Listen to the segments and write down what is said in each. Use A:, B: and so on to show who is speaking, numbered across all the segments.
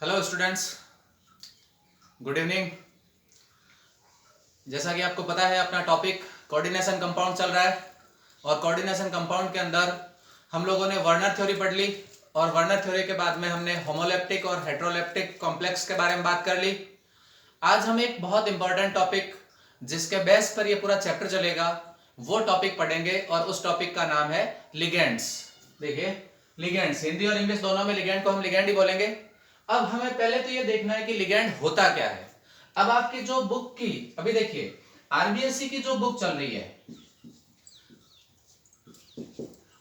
A: Hello students, good evening. जैसा कि आपको पता है अपना टॉपिक कोऑर्डिनेशन कंपाउंड चल रहा है और कोऑर्डिनेशन कंपाउंड के अंदर हम लोगों ने वर्नर थ्योरी पढ़ ली और वर्नर थ्योरी के बाद में हमने होमोलेप्टिक और हेट्रोलेप्टिक कॉम्प्लेक्स के बारे में बात कर ली। आज हम एक बहुत इंपॉर्टेंट टॉपिक जिसके बेस पर ये पूरा चैप्टर चलेगा वो टॉपिक पढ़ेंगे और उस टॉपिक का नाम है लिगेंड्स। देखिए, लिगेंड्स हिंदी और इंग्लिश दोनों में लिगेंड को हम लिगेंड ही बोलेंगे। अब हमें पहले तो ये देखना है कि लिगेंड होता क्या है। अब आपकी जो बुक की अभी देखिए आरबीएससी की जो बुक चल रही है,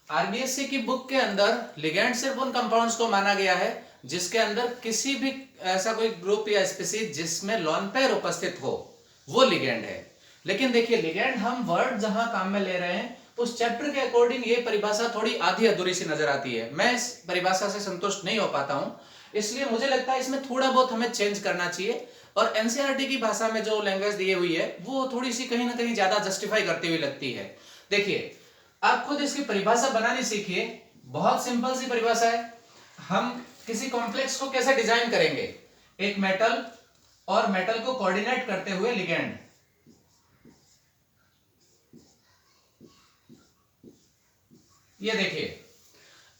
A: आरबीएससी की बुक के अंदर लिगेंड सिर्फ उन कंपाउंड्स को माना गया है जिसके अंदर किसी भी ऐसा कोई ग्रुप या स्पीसीज जिसमें लोन पेयर उपस्थित हो, वो लिगेंड है। लेकिन देखिए, लिगेंड हम वर्ड जहां काम में ले रहे हैं उस चैप्टर के अकॉर्डिंग ये परिभाषा थोड़ी आधी अधूरी सी नजर आती है। मैं इस परिभाषा से संतुष्ट नहीं हो पाता हूं, इसलिए मुझे लगता है इसमें थोड़ा बहुत हमें चेंज करना चाहिए। और एनसीईआरटी की भाषा में जो लैंग्वेज दी हुई है वो थोड़ी सी कहीं ना कहीं ज्यादा जस्टिफाई करती हुई लगती है। देखिए, आप खुद इसकी परिभाषा बनानी सीखिए। बहुत सिंपल सी परिभाषा है। हम किसी कॉम्प्लेक्स को कैसे डिजाइन करेंगे? एक मेटल और मेटल को कोऑर्डिनेट करते हुए लिगेंड। ये देखिए,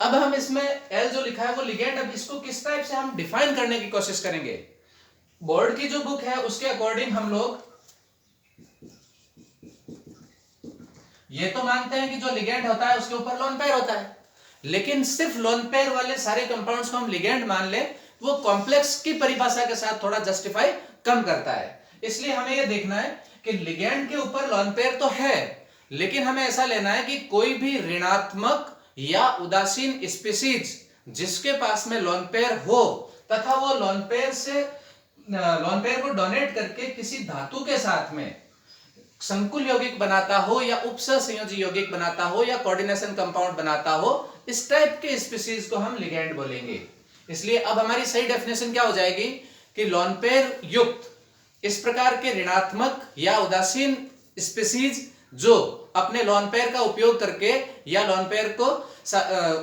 A: अब हम इसमें एल जो लिखा है वो लिगेंड। अब इसको किस टाइप से हम डिफाइन करने की कोशिश करेंगे? बोर्ड की जो बुक है उसके अकॉर्डिंग हम लोग ये तो मानते हैं कि जो लिगेंड होता है उसके ऊपर लोन पेयर होता है, लेकिन सिर्फ लोन पेयर वाले सारे कंपाउंड्स को हम लिगेंड मान ले वो कॉम्प्लेक्स की परिभाषा के साथ थोड़ा जस्टिफाई कम करता है। इसलिए हमें यह देखना है कि लिगेंड के ऊपर लोन पेयर तो है, लेकिन हमें ऐसा लेना है कि कोई भी ऋणात्मक या उदासीन स्पीसीज जिसके पास में लोन पेयर हो तथा वो लोन पेयर को डोनेट करके किसी धातु के साथ में संकुल यौगिक बनाता हो या उपसह संयोजी यौगिक बनाता हो या कोऑर्डिनेशन कंपाउंड बनाता हो, इस टाइप के स्पीसीज को हम लिगेंड बोलेंगे। इसलिए अब हमारी सही डेफिनेशन क्या हो जाएगी कि लोन पेयर युक्त इस प्रकार के ऋणात्मक या उदासीन स्पीसीज जो अपने लोन पेयर का उपयोग करके या लोन पेयर को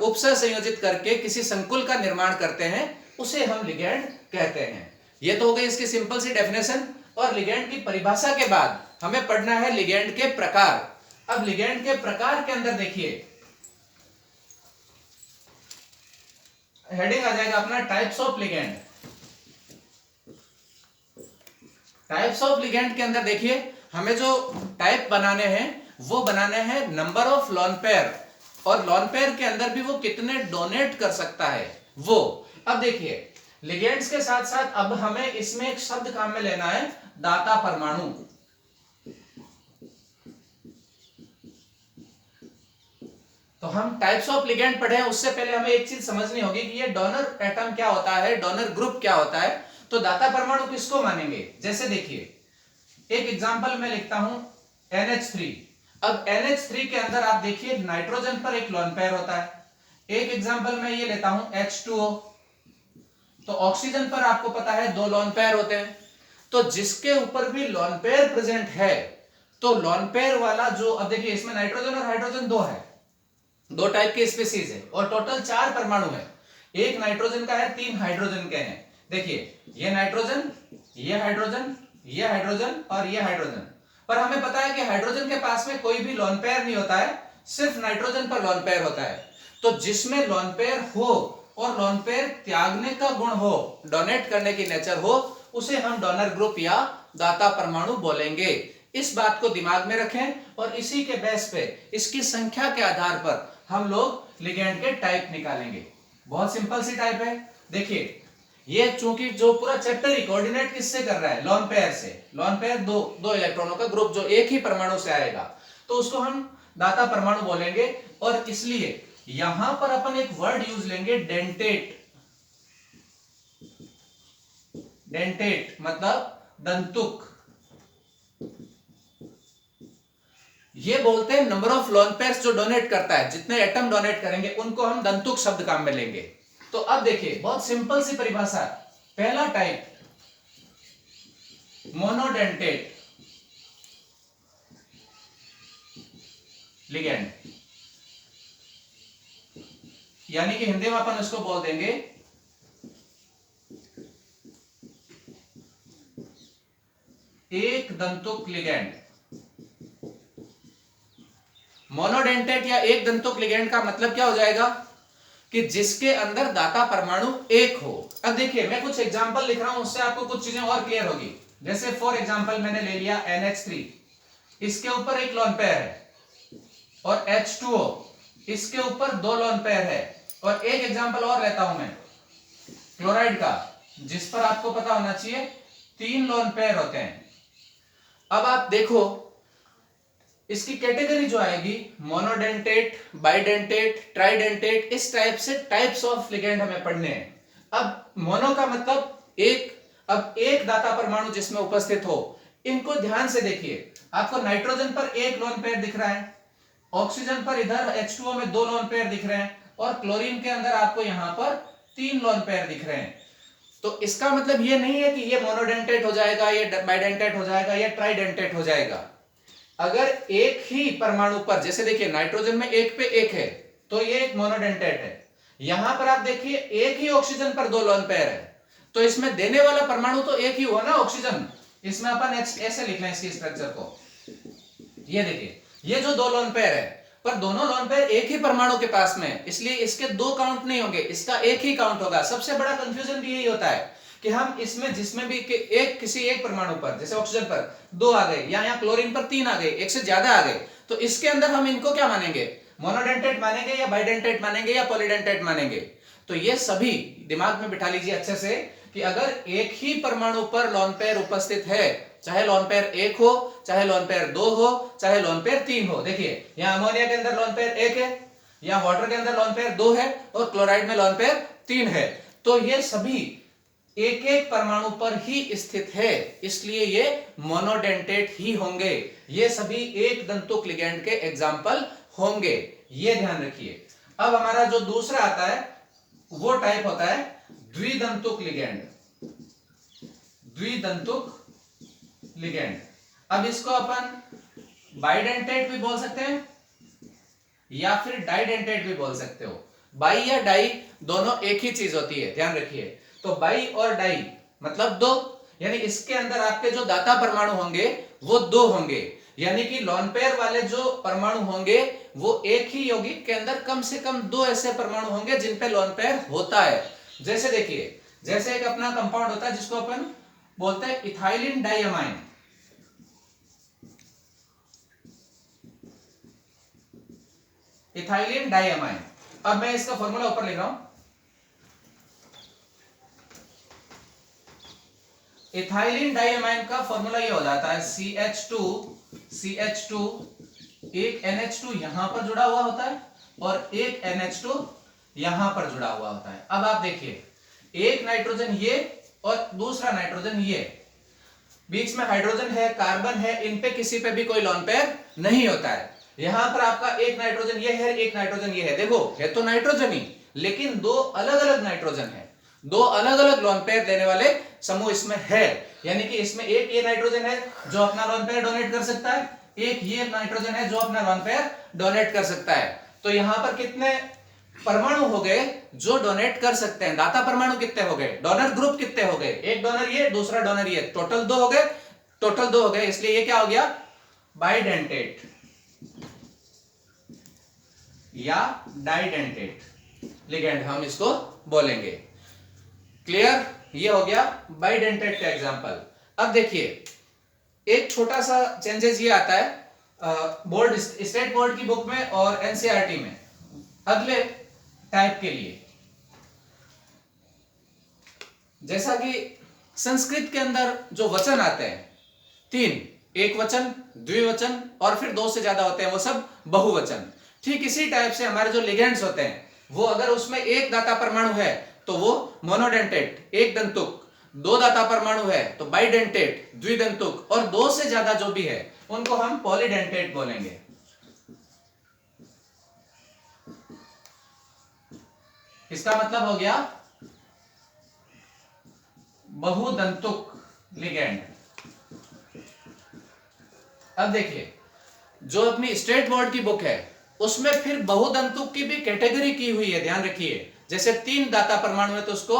A: उपसह संयोजित करके किसी संकुल का निर्माण करते हैं उसे हम लिगेंड कहते हैं। यह तो हो गई इसकी सिंपल सी डेफिनेशन। और लिगेंड की परिभाषा के बाद हमें पढ़ना है लिगेंड के प्रकार। अब लिगेंड के प्रकार के अंदर देखिए हेडिंग आ जाएगा अपना types of ligand. Types of ligand के अंदर देखिए हमें जो टाइप बनाने हैं वो बनाने हैं नंबर ऑफ लोन पेयर, और लोन पेयर के अंदर भी वो कितने डोनेट कर सकता है वो। अब देखिए, लिगेंड्स के साथ साथ अब हमें इसमें एक शब्द काम में लेना है, दाता परमाणु। तो हम टाइप्स ऑफ लिगेंड पढ़े, उससे पहले हमें एक चीज समझनी होगी कि ये डोनर एटम क्या होता है, डोनर ग्रुप क्या होता है। तो दाता परमाणु किसको मानेंगे? जैसे देखिए, एक एग्जांपल मैं लिखता हूं NH3। अब NH3 के अंदर आप देखिए नाइट्रोजन पर एक लोन पेयर होता है। एक एग्जांपल मैं ये लेता हूं H2O। तो ऑक्सीजन पर आपको पता है दो लोन पेयर होते हैं। तो जिसके ऊपर भी लोन पेयर प्रेजेंट है तो लोन पेयर वाला जो, अब देखिए इसमें नाइट्रोजन और हाइड्रोजन दो है, दो टाइप के स्पीसीज है और टोटल 4 परमाणु है। एक नाइट्रोजन का है, 3 हाइड्रोजन के हैं। देखिए, ये नाइट्रोजन, ये हाइड्रोजन, ये हाइड्रोजन और ये हाइड्रोजन। पर हमें पता है कि हाइड्रोजन के पास में कोई भी लोन पेयर नहीं होता है, सिर्फ नाइट्रोजन पर लोन पेयर होता है। तो जिसमें लोन पेयर हो और लोन पेयर त्यागने का गुण हो, डोनेट करने की नेचर हो, उसे हम डोनर ग्रुप या दाता परमाणु बोलेंगे। इस बात को दिमाग में रखें और इसी के बेस पे, इसकी संख्या के आधार पर हम लोग लिगेंड के टाइप निकालेंगे। बहुत सिंपल सी टाइप है। देखिए, ये चूंकि जो पूरा चैप्टर ही कोऑर्डिनेट किससे कर रहा है, लोन पेयर से। लोन पेयर दो इलेक्ट्रॉनों का ग्रुप जो एक ही परमाणु से आएगा, तो उसको हम दाता परमाणु बोलेंगे। और इसलिए यहां पर अपन एक वर्ड यूज लेंगे, डेंटेट। डेंटेट मतलब दंतुक। ये बोलते हैं नंबर ऑफ लोन पेयर्स जो डोनेट करता है, जितने एटम डोनेट करेंगे उनको हम दंतुक शब्द काम में लेंगे। तो अब देखिए, बहुत सिंपल सी परिभाषा। पहला टाइप मोनोडेंटेट लिगेंड, यानी कि हिंदी में अपन इसको बोल देंगे एक दंतुक लिगैंड। मोनोडेंटेट या एक दंतुक लिगैंड का मतलब क्या हो जाएगा कि जिसके अंदर दाता परमाणु एक हो। अब देखिए मैं कुछ एग्जांपल लिख रहा हूं, उससे आपको कुछ चीजें और क्लियर होगी। जैसे फॉर एग्जांपल मैंने ले लिया NH3, इसके ऊपर एक लोन पेयर है, और H2O, इसके ऊपर 2 लोन पेयर है, और एक एग्जांपल और लेता हूं मैं क्लोराइड का, जिस पर आपको पता होना चाहिए 3 लोन पेयर होते हैं। अब आप देखो इसकी कैटेगरी जो आएगी मोनोडेंटेट, बाइडेंटेट, ट्राइडेंटेट, इस टाइप से टाइप्स ऑफ लिगेंड हमें पढ़ने हैं। अब मोनो का मतलब एक, अब एक दाता परमाणु जिसमें उपस्थित हो। इनको ध्यान से देखिए, आपको नाइट्रोजन पर एक लोन पेयर दिख रहा है, ऑक्सीजन पर इधर H2O में 2 लोन पेयर दिख रहे हैं, और क्लोरीन के अंदर आपको यहां पर 3 लोन पेयर दिख रहे हैं। तो इसका मतलब ये नहीं है कि ये मोनोडेंटेट हो जाएगा, ये बाइडेंटेट हो जाएगा, ये ट्राइडेंटेट हो जाएगा। अगर एक ही परमाणु पर, जैसे देखिए नाइट्रोजन में एक पे एक है तो ये एक मोनोडेंटेट है। यहां पर आप देखिए एक ही ऑक्सीजन पर 2 लोन पेयर है, तो इसमें देने वाला परमाणु तो एक ही हुआ ना, ऑक्सीजन। इसमें अपन ऐसे लिख लें इसकी स्ट्रक्चर को, ये देखिए ये जो 2 लोन पेयर है, पर दोनों लोन पेयर एक ही परमाणु के पास में, इसलिए इसके 2 काउंट नहीं होंगे, इसका एक ही काउंट होगा। सबसे बड़ा कंफ्यूजन भी यही होता है कि हम इसमें जिसमें भी किसी एक परमाणु पर, जैसे ऑक्सीजन पर 2 आ गए, या यहाँ क्लोरीन पर 3 आ गए, एक से ज्यादा आ गए, तो इसके अंदर हम इनको क्या मानेंगे, मोनोडेंटेट मानेंगे या बाइडेंटेट मानेंगे या पॉलीडेंटेट मानेंगे। तो ये सभी दिमाग में बिठा लीजिए अच्छे से कि अगर एक ही परमाणु पर लोन पेयर उपस्थित है, चाहे लोन पेयर 1 हो, चाहे लोन पेयर 2 हो, चाहे लोन पेयर 3 हो। देखिए यहाँ अमोनिया के अंदर लोन पेयर 1 है, यहाँ वाटर के अंदर लोन पेयर 2 है, और क्लोराइड में लोन पेयर 3 है। तो ये सभी एक एक परमाणु पर ही स्थित है, इसलिए ये मोनोडेंटेट ही होंगे। ये सभी एक दंतुक लिगैंड के एग्जाम्पल होंगे, ये ध्यान रखिए। अब हमारा जो दूसरा आता है वो टाइप होता है द्विदंतुक लिगैंड। द्विदंतुक लिगैंड, अब इसको अपन बाइडेंटेट भी बोल सकते हैं या फिर डाइडेंटेट भी बोल सकते हो। बाई या डाई दोनों एक ही चीज होती है, ध्यान रखिए। तो बाई और डाई मतलब 2, यानी इसके अंदर आपके जो दाता परमाणु होंगे वो 2 होंगे, यानी कि लोन पेयर वाले जो परमाणु होंगे वो एक ही यौगिक के अंदर कम से कम 2 ऐसे परमाणु होंगे जिन पे लोन पेयर होता है। जैसे देखिए, जैसे एक अपना कंपाउंड होता है जिसको अपन बोलते हैं इथाइलिन डाइअमाइन। इथाइलिन डाइअमाइन, अब मैं इसका फॉर्मूला ऊपर लिख रहा हूं। इथाइलिन डाइअमाइन का फॉर्मूला ये हो जाता है CH2 एक NH2 यहां पर जुड़ा हुआ होता है और एक NH2 यहां पर जुड़ा हुआ होता है। अब आप देखिए एक नाइट्रोजन ये और दूसरा नाइट्रोजन ये, बीच में हाइड्रोजन है, कार्बन है, इन पे किसी पे भी कोई लोन पेयर नहीं होता है। यहां पर आपका एक नाइट्रोजन ये है, एक नाइट्रोजन ये है। देखो है तो नाइट्रोजन ही, लेकिन 2 अलग अलग नाइट्रोजन है, 2 अलग अलग लोन पेयर देने वाले समूह इसमें है। यानी कि इसमें एक ये नाइट्रोजन है जो अपना लोन पेयर डोनेट कर सकता है, एक ये नाइट्रोजन है जो अपना लोन पेयर डोनेट कर सकता है। तो यहां पर कितने परमाणु हो गए जो डोनेट कर सकते हैं? दाता परमाणु कितने हो गए? डोनर ग्रुप कितने हो गए? एक डोनर ये, दूसरा डोनर ये, टोटल 2 हो गए, टोटल 2 हो गए। इसलिए ये क्या हो गया? बाइडेंटेट या डाइडेंटेट लिगैंड हम इसको बोलेंगे। क्लियर? ये हो गया बाइडेंटेट का एग्जांपल। अब देखिए एक छोटा सा चेंजेस ये आता है बोर्ड, स्टेट बोर्ड की बुक में और एनसीईआरटी में अगले टाइप के लिए। जैसा कि संस्कृत के अंदर जो वचन आते हैं 3, एक वचन, द्विवचन और फिर 2 से ज्यादा होते हैं, वो सब बहुवचन। ठीक इसी टाइप से हमारे जो लिगेंड्स होते हैं वो अगर उसमें एक दाता परमाणु है तो वो मोनोडेंटेट एक दंतुक, 2 दाता परमाणु है तो बाइडेंटेट द्विदंतुक, और 2 से ज्यादा जो भी है उनको हम पॉलीडेंटेट बोलेंगे। इसका मतलब हो गया बहुदंतुक लिगैंड। अब देखिए जो अपनी स्टेट बोर्ड की बुक है उसमें फिर बहुदंतुक की भी कैटेगरी की हुई है, ध्यान रखिए। जैसे 3 दाता परमाणु है तो उसको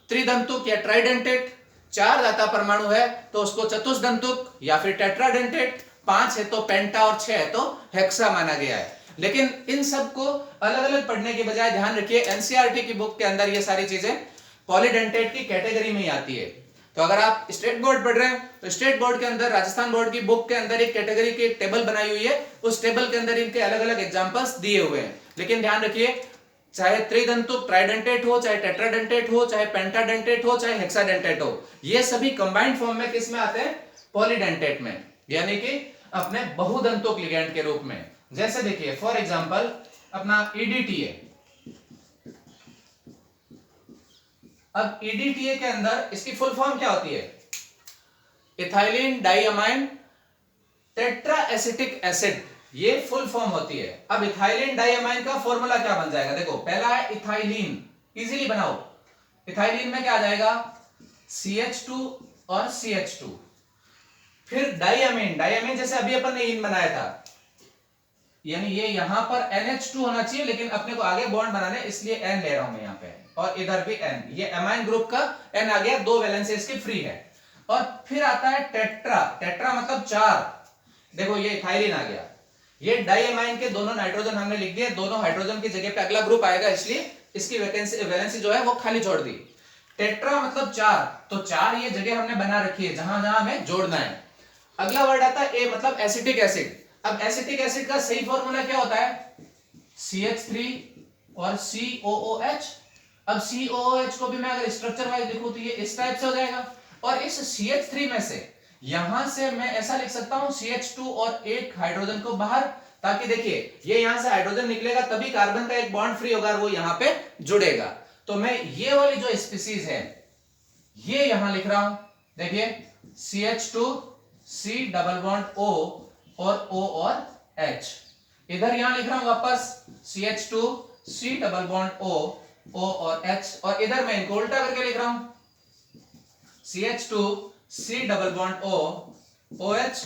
A: त्रिदंतुक या ट्राइडेंटेट, 4 दाता परमाणु है तो उसको चतुष्दंतुक या फिर टेट्राडेंटेट, 5 है तो पेंटा और 6 है तो हेक्सा माना गया है। लेकिन इन सब को अलग अलग पढ़ने के बजाय ध्यान रखिए एनसीईआरटी की बुक के अंदर ये सारी चीजें पॉलीडेंटेट की कैटेगरी में ही आती है। तो अगर आप स्टेट बोर्ड पढ़ रहे हैं तो स्टेट बोर्ड के अंदर राजस्थान बोर्ड की बुक के अंदर एक कैटेगरी की एक टेबल बनाई हुई है, उस टेबल के अंदर इनके अलग अलग एग्जांपल्स दिए हुए हैं। लेकिन ध्यान रखिए चाहे त्रिदंतुक ट्राइडेंटेट हो, चाहे टेट्राडेंटेट हो, चाहे पेंटाडेंटेट हो, चाहे हेक्साडेंटेट हो, ये सभी कंबाइंड फॉर्म में किस में आते हैं? पॉलीडेंटेट में, यानी कि अपने बहुदंतुक लिगेंड के रूप में। जैसे देखिए फॉर एग्जांपल अपना EDTA। अब EDTA के अंदर इसकी फुल फॉर्म क्या होती है? Ethylene diamine tetra acetic acid, ये फुल फॉर्म होती है। अब इथाइलिन डाइअमाइन का फॉर्मूला क्या बन जाएगा? देखो पहला है इथाइलिन, इजीली बनाओ। इथाइलिन में क्या आ जाएगा? CH2 और CH2। फिर डाइअमीन, डाइअमीन जैसे अभी अपन ने इन बनाया था, यानी ये यहां पर NH2 होना चाहिए, लेकिन अपने को आगे बॉन्ड बनाने इसलिए N ले रहा हूं मैं यहां पे, और इधर भी N, ये एमाइन ग्रुप का N आ गया, 2 वैलेंसी इसकी फ्री है। और फिर आता है टेट्रा, टेट्रा मतलब 4, देखो ये इथाइलिन आ गया। ये डाइअमाइन के दोनों नाइट्रोजन हमने लिख दिए, दोनों हाइड्रोजन की जगह पे अगला ग्रुप आएगा, इसलिए इसकी वैलेंसी जो है वो खाली छोड़ दी। टेट्रा मतलब 4, तो 4 ये जगह हमने बना रखी है जहां जहां हमें जोड़ना है। अगला वर्ड आता है A मतलब एसिटिक एसिड। अब एसिटिक एसिड का सही फॉर्मूला क्या होता है? CH3 और COOH। अब COOH को भी मैं अगर स्ट्रक्चर वाइज लिखूं तो ये इस टाइप से हो जाएगा, और इस CH3 में से यहां से मैं ऐसा लिख सकता हूं CH2 और एक हाइड्रोजन को बाहर, ताकि देखिए ये यहां से हाइड्रोजन निकलेगा तभी कार्बन का एक बॉन्ड फ्री होगा और वो यहां पे जुड़ेगा। तो मैं ये वाली जो स्पीसीज है ये यहां लिख रहा हूं, देखिए CH2 C double bond O और O और H। इधर यहां लिख रहा हूं वापस CH2 C double bond O और H, और इधर मैं इनको उल्टा करके लिख रहा हूं CH2 C double bond O OH,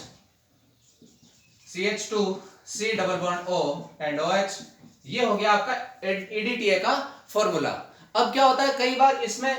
A: CH2 C double bond O and OH। ये हो गया आपका EDTA का फॉर्मूला। अब क्या होता है कई बार इसमें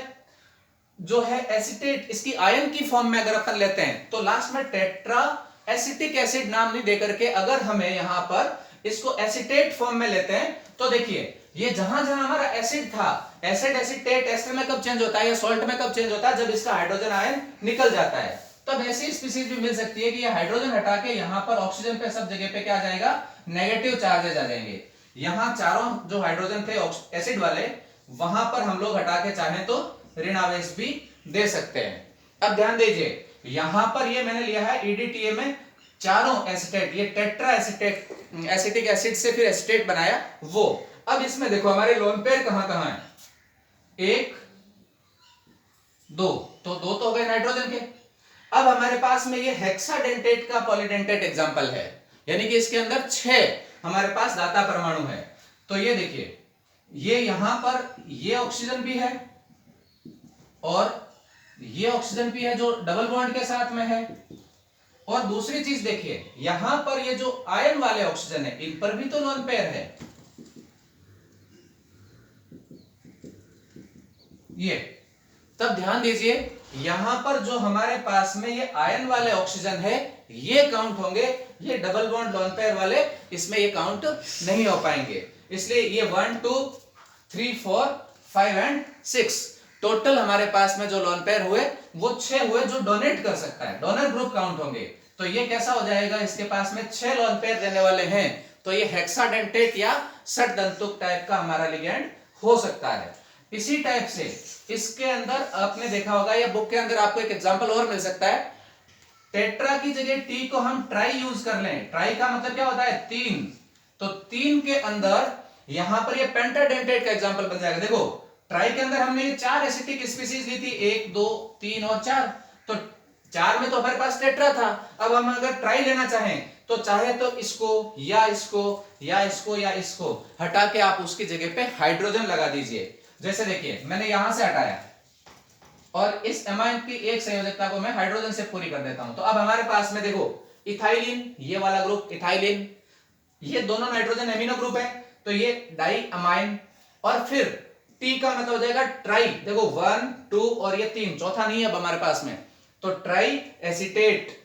A: जो है एसिटेट, इसकी आयन की फॉर्म में अगर अपन लेते हैं तो लास्ट में टेट्रा एसिटिक एसिड नाम नहीं देकर के अगर हमें यहां पर इसको एसिटेट फॉर्म में लेते हैं तो देखिए ये जहां जहां हमारा एसिड था, एसिड एसिटेट एस्टर में कब चेंज होता है या सॉल्ट में कब चेंज होता है? जब इसका हाइड्रोजन आयन निकल जाता है। तब ऐसी स्पीसीज भी मिल सकती है कि ये हाइड्रोजन हटा के यहां पर ऑक्सीजन पे सब जगह पे क्या आ जाएगा? नेगेटिव चार्जेज आ जाएंगे। यहां चारों जो हाइड्रोजन थे एसिड वाले, वहां पर हम लोग हटा के चाहें तो ऋणावेश भी दे सकते हैं। अब ध्यान दीजिए यहां पर ये मैंने लिया है EDTA में चारों एसिटेट, ये टेट्रा एसिटेट एसिटिक एसिड से फिर एसिटेट बनाया वो। अब इसमें देखो हमारे लोन पेयर कहां कहां है? 1 2, तो 2 तो हो गए नाइट्रोजन के। अब हमारे पास में ये हेक्साडेंटेट का पॉलीडेंटेट एग्जांपल है, यानी कि इसके अंदर 6 हमारे पास दाता परमाणु है। तो ये देखिए ये यहां पर ये ऑक्सीजन भी है और ये ऑक्सीजन भी है जो डबल बॉन्ड के साथ में है, और दूसरी चीज देखिए यहां पर ये जो आयन वाले ऑक्सीजन है इन पर भी तो लोन पेयर है। ये तब ध्यान दीजिए यहां पर जो हमारे पास में ये आयन वाले ऑक्सीजन है ये काउंट होंगे, ये डबल बॉन्ड लोन पेयर वाले इसमें ये काउंट नहीं हो पाएंगे। इसलिए ये 1 2 3 4 5 एंड 6 टोटल हमारे पास में जो लोन पेयर हुए वो 6 हुए जो डोनेट कर सकता है, डोनर ग्रुप काउंट होंगे। तो ये कैसा हो जाएगा? इसके पास में 6 लोन पेयर देने वाले हैं, तो ये हेक्साडेंटेट या षटदंतुक टाइप का हमारा लिगेंड हो सकता है। इसी टाइप से इसके अंदर आपने देखा होगा या बुक के अंदर आपको एक एग्जांपल और मिल सकता है, टेट्रा की जगह टी को हम ट्राई यूज कर लें। ट्राई का मतलब क्या होता है? 3, तो 3 के अंदर यहां पर ये पेंटाडेंटेट का एग्जांपल बन जाएगा। देखो ट्राई के अंदर हमने ये 4 एसिटिक स्पीसीज ली थी, 1 2 3 और 4, तो 4 में तो हमारे पास टेट्रा था। अब हम अगर ट्राई लेना चाहें तो चाहे तो इसको या इसको या इसको या इसको हटा के आप उसकी जगह पे हाइड्रोजन लगा दीजिए। जैसे देखिए मैंने यहां से हटाया और इस एमाइन की एक संयोजकता को मैं हाइड्रोजन से पूरी कर देता हूं, तो अब हमारे पास में देखो इथाइलिन, ये वाला ग्रुप इथाइलिन, ये दोनों नाइट्रोजन एमिनो ग्रुप है, तो ये डाई अमाइन, और फिर टी का मतलब हो जाएगा ट्राई, देखो 1 2 और ये 3, चौथा नहीं है अब हमारे पास में, तो ट्राई एसीटेट,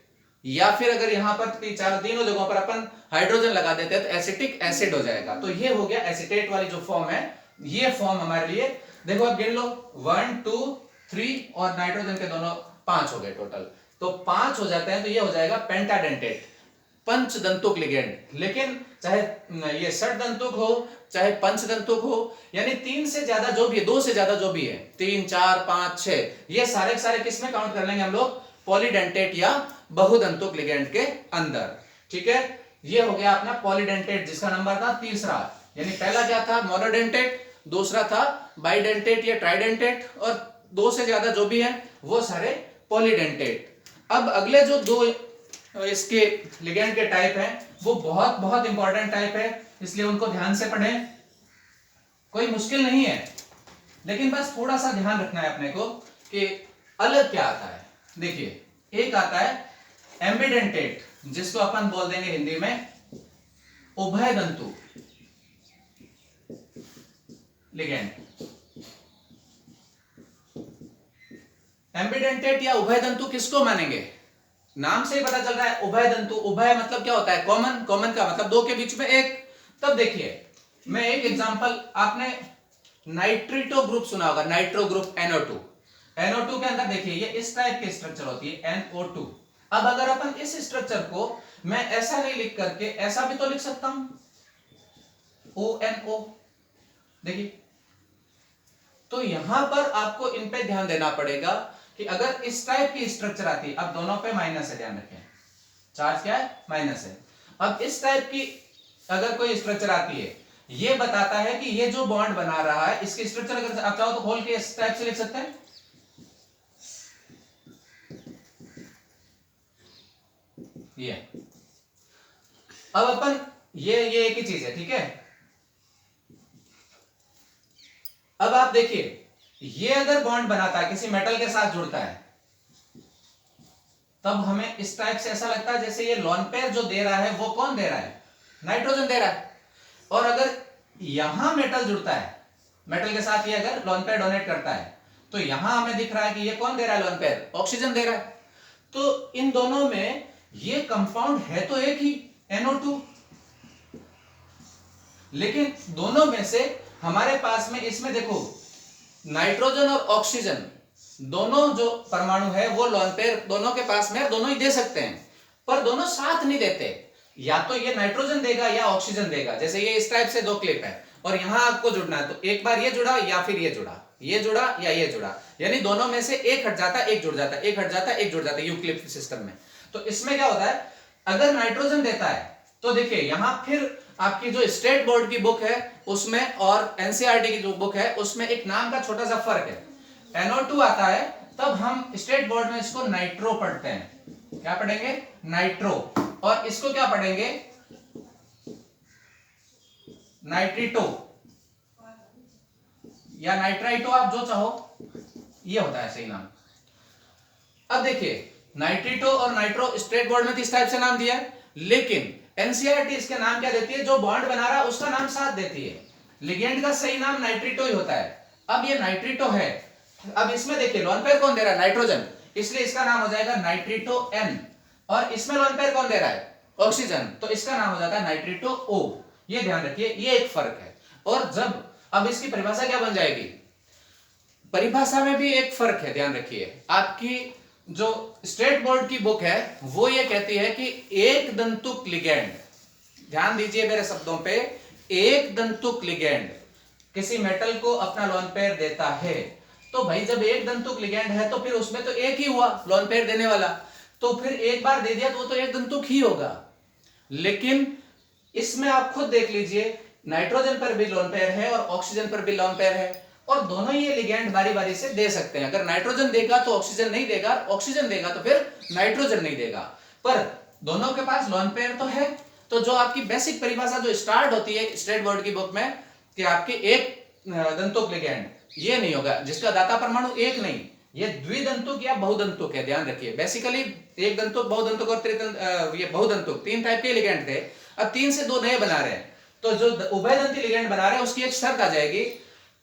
A: या फिर अगर यहां पर तीनों जगहों पर अपन हाइड्रोजन लगा देते हैं तो एसिटिक एसिड हो जाएगा। तो ये हो गया एसीटेट वाली जो फॉर्म है, ये फॉर्म हमारे लिए, देखो अब गिन लो 1 2 3 और नाइट्रोजन के दोनों 5 हो गए टोटल, तो 5 हो जाते हैं, तो ये हो जाएगा पेंटाडेंटेट, पंचदंतुक लिगेंड। लेकिन चाहे ये षटदंतुक हो चाहे पंचदंतुक हो, यानी 3 से ज्यादा जो भी है, 2 से ज्यादा जो भी है, 3 4 5 6, ये सारे सारे किस में काउंट कर लेंगे हम लोग, पॉलीडेंटेट या बहुदंतुक लिगेंड के अंदर। ठीक है, ये हो गया अपना पॉलीडेंटेट जिसका नंबर था तीसरा, यानी पहला क्या था मोनोडेंटेट, दूसरा था बाइडेंटेट या ट्राइडेंटेट, और 2 से ज्यादा जो भी है वो सारे पॉलीडेंटेट। अब अगले जो 2 इसके लिगेंड के टाइप हैं वो बहुत बहुत इंपॉर्टेंट टाइप है, इसलिए उनको ध्यान से पढ़ें, कोई मुश्किल नहीं है, लेकिन बस थोड़ा सा ध्यान रखना है अपने को कि अलग क्या आता है। देखिए, एक आता है एम्बिडेंटेट, जिसको अपन बोल देंगे हिंदी में उभयदंतु लिगेंड। एम्बिडेंटेट या उभयदंतु किसको मानेंगे, नाम से ही पता चल रहा है उभयदंतु, उभय मतलब क्या होता है, कॉमन, कॉमन का मतलब 2 के बीच में एक। तब देखिए मैं एक एग्जांपल, आपने नाइट्रिटो ग्रुप सुना होगा, नाइट्रो ग्रुप NO2, NO2 के अंदर देखिए ये इस टाइप की स्ट्रक्चर होती है NO2। अब अगर अपन इस स्ट्रक्चर को मैं ऐसा नहीं लिख करके ऐसा भी तो लिख सकता हूं, ONO, देखिए, तो यहां पर आपको इन पे ध्यान देना पड़ेगा कि अगर इस टाइप की स्ट्रक्चर आती है, अब दोनों पे माइनस है, ध्यान रखें, चार्ज क्या है, माइनस है। अब इस टाइप की अगर कोई स्ट्रक्चर आती है, ये बताता है कि ये जो बॉन्ड बना रहा है इसकी स्ट्रक्चर अगर आप चाहो तो खोल के इस टाइप से लिख सकते हैं, ये अब अपन ये एक ही चीज है, ठीक है। अब आप देखिए, ये अगर बॉन्ड बनाता है किसी मेटल के साथ जुड़ता है, तब हमें इस टाइप से ऐसा लगता है जैसे ये लोन पेयर जो दे रहा है वो कौन दे रहा है, नाइट्रोजन दे रहा है। और अगर यहां मेटल जुड़ता है, मेटल के साथ ये अगर लोन पेयर डोनेट करता है, तो यहां हमें दिख रहा है कि ये कौन दे रहा है, लोन पेयर ऑक्सीजन दे रहा है। तो इन दोनों में ये कंपाउंड है तो एक ही NO2, लेकिन दोनों में से हमारे पास में इसमें देखो नाइट्रोजन और ऑक्सीजन दोनों जो परमाणु है वो लोन पेयर दोनों के पास में, दोनों ही दे सकते हैं, पर दोनों साथ नहीं देते, या तो ये नाइट्रोजन देगा या ऑक्सीजन देगा। जैसे ये इस टाइप से 2 क्लिप है और यहां आपको जुड़ना है, तो एक बार ये जुड़ा या फिर ये जुड़ा, ये जुड़ा या ये जुड़ा, यानी दोनों में से एक हट जाता, एक जुड़ जाता, एक हट जाता, एक जुड़ जाता, यू क्लिप सिस्टम में। तो इसमें क्या होता है, अगर नाइट्रोजन देता है तो देखिए यहां फिर आपकी जो स्टेट बोर्ड की बुक है उसमें और एनसीईआरटी की जो बुक है उसमें एक नाम का छोटा सा फर्क है, NO2 आता है तब हम स्टेट बोर्ड में इसको नाइट्रो पढ़ते हैं, क्या पढ़ेंगे, नाइट्रो, और इसको क्या पढ़ेंगे, नाइट्रिटो या नाइट्राइटो, आप जो चाहो, ये होता है सही नाम। अब देखिए नाइट्रिटो और नाइट्रो स्टेट बोर्ड में तो इस टाइप से नाम दिया है, लेकिन एनसीईआरटी इसके नाम क्या देती है, जो बॉन्ड बना रहा है उसका नाम साथ देती है, लिगेंड का सही नाम नाइट्रिटो ही होता है। अब ये नाइट्रिटो है, अब इसमें देखिए लोन पेयर कौन दे रहा है, नाइट्रोजन, इसलिए इसका नाम हो जाएगा नाइट्रिटो N, और इसमें लोन पेयर कौन दे रहा है, ऑक्सीजन, तो इसका नाम हो जाता है नाइट्रिटो O। ये ध्यान रखिए, ये एक फर्क है। और जब अब इसकी परिभाषा क्या बन जाएगी, परिभाषा में भी एक फर्क है, ध्यान रखिए, आपकी जो स्टेट बोर्ड की बुक है वो ये कहती है कि एक दंतुक लिगेंड, ध्यान दीजिए मेरे शब्दों पे, एक दंतुक लिगेंड किसी मेटल को अपना लोन पेयर देता है, तो भाई जब एक दंतुक लिगेंड है तो फिर उसमें तो एक ही हुआ लोन पेयर देने वाला, तो फिर एक बार दे दिया तो वो तो एक दंतुक ही होगा। लेकिन इसमें आप खुद देख लीजिए, नाइट्रोजन पर भी लोन पेयर है और ऑक्सीजन पर भी लोन पेयर है, और दोनों ये लिगेंड बारी बारी से दे सकते हैं। अगर नाइट्रोजन देगा तो ऑक्सीजन नहीं देगा, ऑक्सीजन देगा तो फिर नाइट्रोजन नहीं देगा, पर दोनों के पास लोन पेयर तो है। तो जो आपकी बेसिक परिभाषा जो स्टार्ट होती है स्टेट बोर्ड की बुक में कि आपके एक दंतुक लिगेंड, ये नहीं होगा जिसका दाता परमाणु एक नहीं, ये द्विदंतुक या बहुदंतुक है, ध्यान रखिए। बेसिकली एक दंतुक, बहुदंतुक और ये बहुदंतुक 3 टाइप के लिगेंड थे, अब 3 से 2 नए बना रहे हैं। तो जो उभयदंती लिगेंड बना रहे हैं उसकी एक शर्त आ जाएगी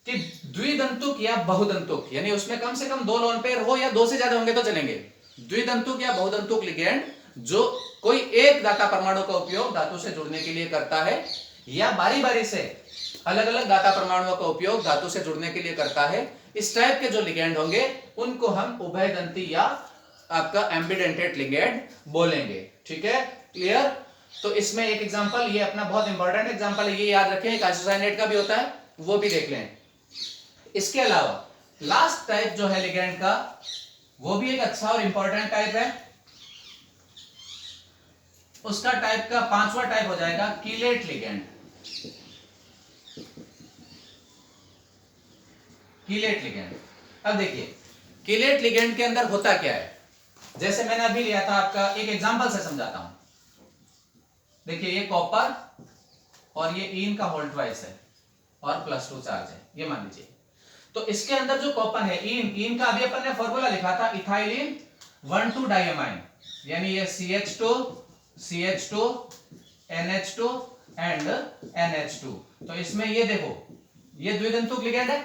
A: कि द्विदंतुक या बहुदंतुक, यानी उसमें कम से कम 2 लोन पेयर हो या 2 से ज्यादा होंगे तो चलेंगे। द्विदंतुक या बहुदंतुक लिगेंड जो कोई एक दाता परमाणु का उपयोग धातु से जुड़ने के लिए करता है या बारी बारी से अलग अलग दाता परमाणुओं का उपयोग धातु से जुड़ने के लिए करता है, इस टाइप के जो लिगेंड होंगे उनको हम उभयदंती या आपका एम्बिडेंटेड लिगेंड बोलेंगे। ठीक है, क्लियर। तो इसमें एक एग्जांपल, ये अपना बहुत इंपॉर्टेंट एग्जांपल है, ये याद रखें, एक आइसोसाइनेट का भी होता है, वो भी देख लें। इसके अलावा लास्ट टाइप जो है लिगेंड का, वो भी एक अच्छा और इंपॉर्टेंट टाइप है। उसका टाइप का 5वां टाइप हो जाएगा कीलेट लिगेंड। कीलेट लिगेंड, अब देखिए कीलेट लिगेंड के अंदर होता क्या है, जैसे मैंने अभी लिया था आपका, एक एग्जांपल से समझाता हूं। देखिए ये कॉपर और ये इन का होल्ड वाइस है और +2 चार्ज है, ये मान लीजिए। तो इसके अंदर जो कॉपर है, इन का अभी अपन ने फॉर्मूला लिखा था, इथाइलिन 1,2 डाइअमाइन, यानी ये CH2 CH2 NH2 and NH2। तो इसमें ये देखो, ये द्विदंतुक लिगेंड है,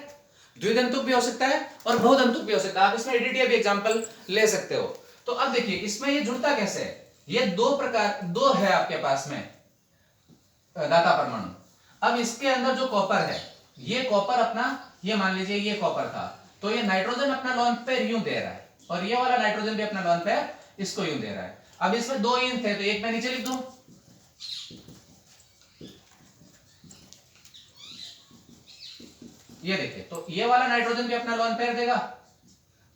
A: द्विदंतुक भी हो सकता है और बहुदंतुक भी हो सकता है, आप इसमें एडीटी भी एग्जांपल ले सकते हो। तो अब देखिए इसमें ये जुड़ता कैसे है, ये दो है आपके पास में दाता परमाणु। अब इसके अंदर जो कॉपर है, ये कॉपर अपना, ये मान लीजिए ये कॉपर था, तो ये नाइट्रोजन अपना लोन पेयर यूं दे रहा है और ये वाला नाइट्रोजन भी अपना लोन पेयर इसको यूं दे रहा है। अब इसमें 2 इन थे तो एक मैं नीचे लिख दूं, ये देखिए, तो ये वाला नाइट्रोजन भी अपना लोन पेयर देगा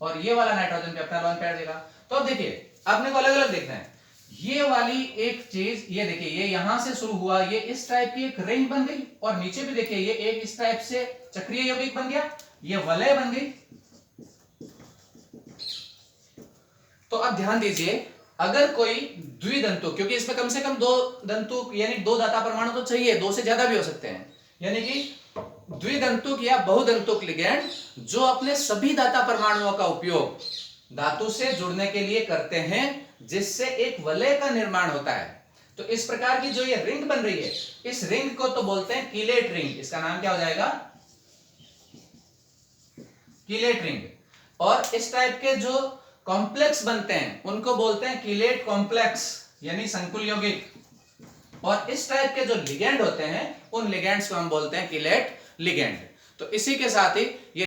A: और ये वाला नाइट्रोजन भी अपना लोन पेयर देगा। तो अब देखिए अपने को अलग अलग देखना है, ये वाली एक चीज, ये देखिए ये यहां से शुरू हुआ, ये इस टाइप की एक रिंग बन गई और नीचे भी देखिए ये एक इस टाइप से चक्रीय यौगिक बन गया, ये वलय बन गई। तो अब ध्यान दीजिए, अगर कोई द्विदंतुक, क्योंकि इसमें कम से कम 2 दंतुक यानी 2 दाता परमाणु तो चाहिए, 2 से ज्यादा भी हो सकते हैं, यानी कि द्विदंतुक या बहुदंतुक लिगेंड जो अपने सभी दाता परमाणुओं का उपयोग धातु से जुड़ने के लिए करते हैं, जिससे एक वलय का निर्माण होता है। तो इस प्रकार की जो ये रिंग बन रही है, इस रिंग को तो बोलते हैं कीलेट रिंग, इसका नाम क्या हो जाएगा, कीलेट रिंग। और इस टाइप के जो कॉम्प्लेक्स बनते हैं उनको बोलते हैं कीलेट कॉम्प्लेक्स, यानी संकुल यौगिक। और इस टाइप के जो लिगेंड होते हैं उन लिगेंड्स को हम बोलते हैं कीलेट लिगेंड। तो इसी के साथ ही ये